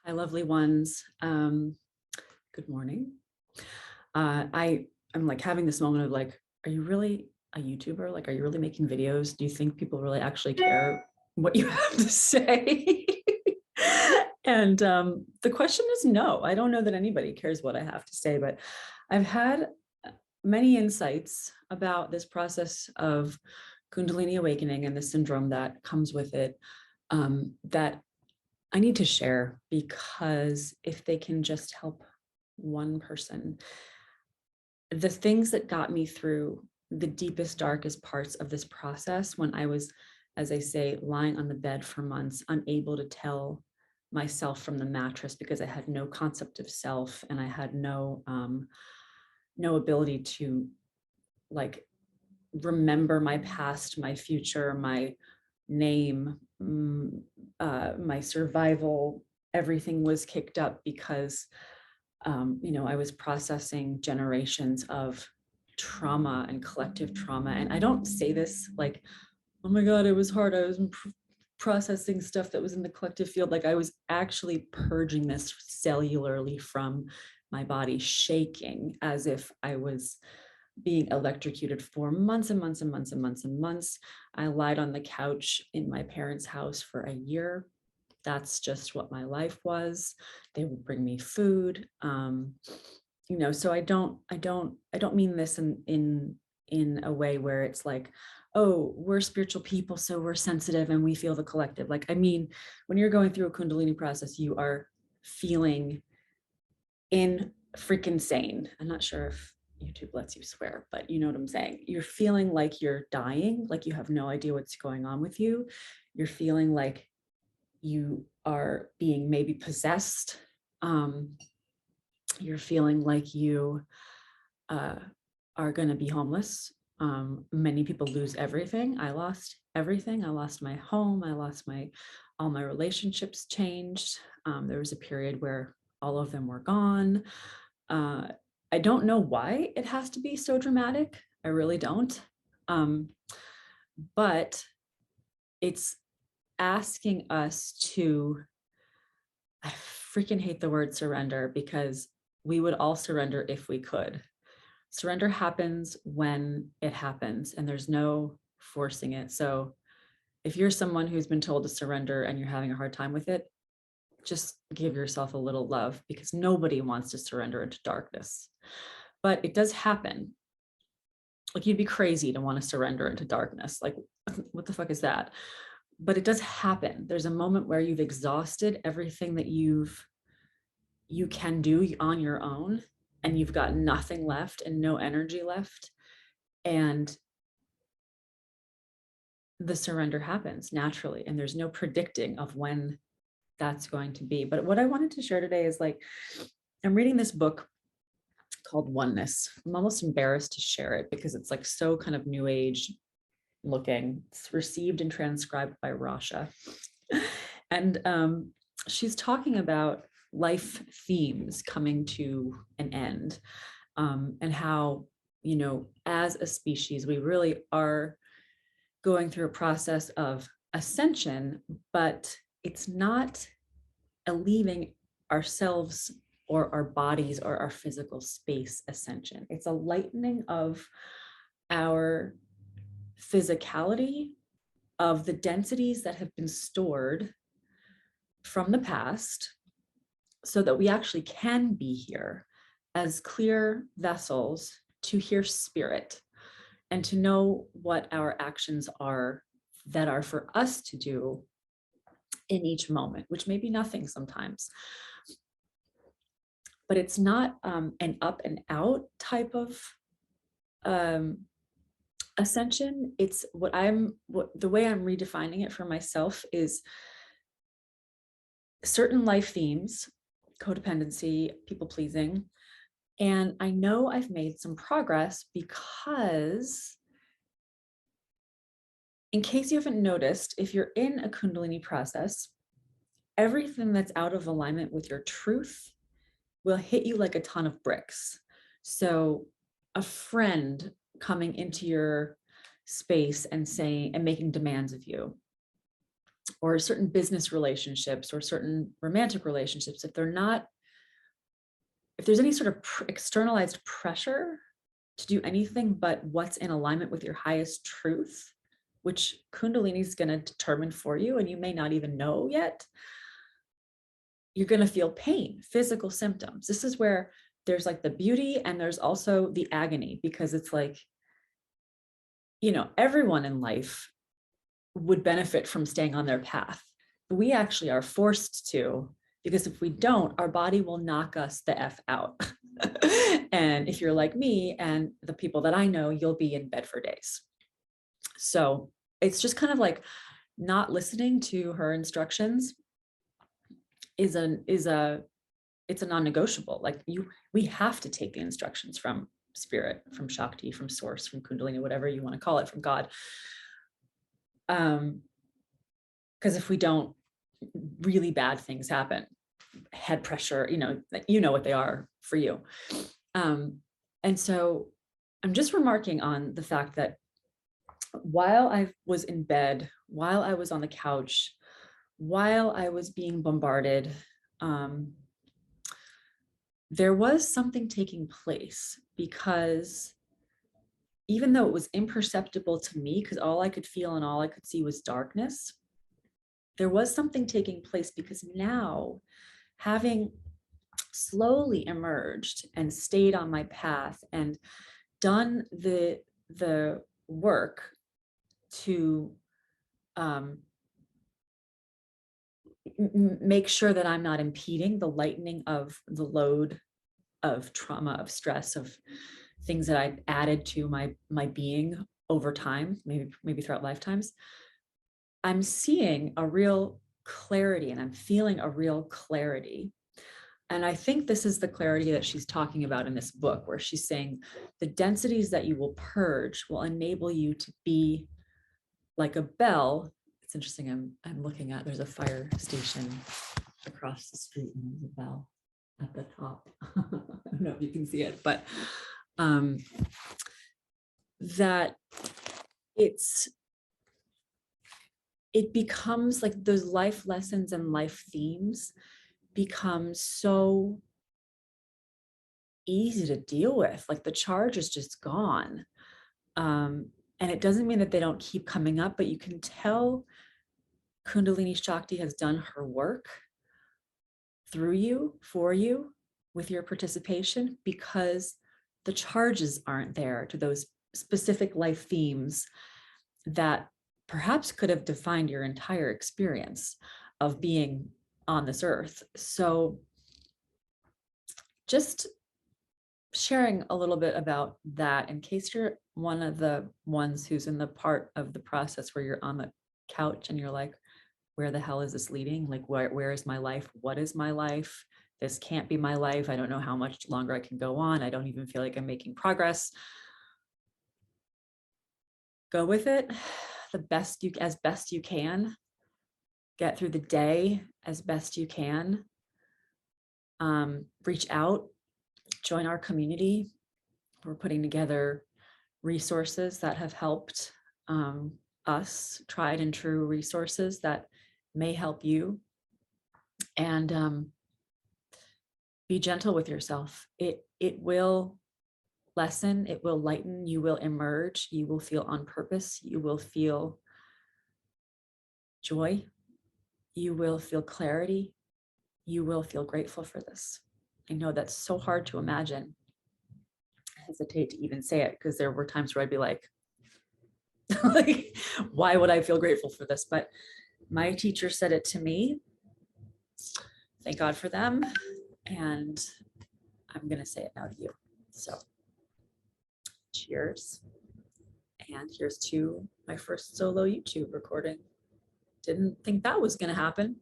Hi, lovely ones. Good morning. I'm like having this moment of like, are you really a YouTuber? Like, are you really making videos? Do you think people really actually care what you have to say? And the question is no. I don't know that anybody cares what I have to say, but I've had many insights about this process of Kundalini awakening and the syndrome that comes with it, that I need to share, because if they can just help one person, the things that got me through the deepest, darkest parts of this process, when I was, as I say, lying on the bed for months, unable to tell myself from the mattress because I had no concept of self, and I had no ability to like remember my past, my future, my name, my survival. Everything was kicked up because I was processing generations of trauma and collective trauma. And I don't say this like, oh my God, it was hard. I was processing stuff that was in the collective field. Like, I was actually purging this cellularly from my body, shaking as if I was being electrocuted for months and months and months and months and months. I lied on the couch in my parents' house for a year. That's just what my life was. They would bring me food. So I don't mean this in a way where it's like, oh, we're spiritual people, so we're sensitive and we feel the collective. Like, I mean, when you're going through a Kundalini process, you are feeling in freaking sane. I'm not sure if YouTube lets you swear, but you know what I'm saying. You're feeling like you're dying, like you have no idea what's going on with you. You're feeling like you are being maybe possessed. You're feeling like you are going to be homeless. Many people lose everything. I lost everything. I lost my home. All my relationships changed. There was a period where all of them were gone. I don't know why it has to be so dramatic. I really don't. But it's asking us to, I freaking hate the word surrender, because we would all surrender if we could. Surrender happens when it happens, and there's no forcing it. So if you're someone who's been told to surrender and you're having a hard time with it, just give yourself a little love, because nobody wants to surrender into darkness. But it does happen. Like, you'd be crazy to want to surrender into darkness. Like, what the fuck is that? But it does happen. There's a moment where you've exhausted everything that you can do on your own, and you've got nothing left and no energy left. And the surrender happens naturally, and there's no predicting of when that's going to be. But what I wanted to share today is, like, I'm reading this book called Oneness. I'm almost embarrassed to share it because it's like so kind of new age looking. It's received and transcribed by Rasha. And she's talking about life themes coming to an end, and how, as a species, we really are going through a process of ascension, but it's not a leaving ourselves or our bodies or our physical space ascension. It's a lightening of our physicality, of the densities that have been stored from the past, so that we actually can be here as clear vessels to hear spirit and to know what our actions are that are for us to do in each moment, which may be nothing sometimes. But it's not an up and out type of ascension. It's the way I'm redefining it for myself is certain life themes: codependency, people pleasing. And I know I've made some progress, because, in case you haven't noticed, if you're in a Kundalini process, everything that's out of alignment with your truth will hit you like a ton of bricks. So a friend coming into your space and making demands of you, or certain business relationships or certain romantic relationships, if there's any sort of externalized pressure to do anything but what's in alignment with your highest truth, which Kundalini is going to determine for you, and you may not even know yet, you're going to feel pain, physical symptoms. This is where there's like the beauty and there's also the agony, because it's like, everyone in life would benefit from staying on their path. We actually are forced to, because if we don't, our body will knock us the F out. And if you're like me and the people that I know, you'll be in bed for days. So it's just kind of like not listening to her instructions it's a non-negotiable. Like we have to take the instructions from spirit, from Shakti, from source, from Kundalini, whatever you want to call it, from God. Because if we don't, really bad things happen. Head pressure, what they are for you. And so I'm just remarking on the fact that while I was in bed, while I was on the couch, while I was being bombarded, there was something taking place, because even though it was imperceptible to me, because all I could feel and all I could see was darkness, there was something taking place, because now, having slowly emerged and stayed on my path and done the work to make sure that I'm not impeding the lightening of the load of trauma, of stress, of things that I've added to my being over time, maybe throughout lifetimes, I'm seeing a real clarity and I'm feeling a real clarity. And I think this is the clarity that she's talking about in this book, where she's saying the densities that you will purge will enable you to be like a bell. It's interesting. I'm looking at, there's a fire station across the street and there's a bell at the top. I don't know if you can see it, but that it becomes like those life lessons and life themes become so easy to deal with. Like the charge is just gone. And it doesn't mean that they don't keep coming up, but you can tell Kundalini Shakti has done her work through you, for you, with your participation, because the charges aren't there to those specific life themes that perhaps could have defined your entire experience of being on this earth. So just sharing a little bit about that, in case you're one of the ones who's in the part of the process where you're on the couch and you're like, where the hell is this leading? Like, where is my life? What is my life? This can't be my life. I don't know how much longer I can go on. I don't even feel like I'm making progress. Go with it as best you can. Get through the day as best you can. Reach out, join our community. We're putting together resources that have helped us, tried and true resources that may help you. And be gentle with yourself. It will lessen, it will lighten, you will emerge, you will feel on purpose, you will feel joy, you will feel clarity, you will feel grateful for this. I know that's so hard to imagine. I hesitate to even say it, because there were times where I'd be like, why would I feel grateful for this? But my teacher said it to me. Thank God for them. And I'm going to say it now to you. So cheers. And here's to my first solo YouTube recording. Didn't think that was going to happen.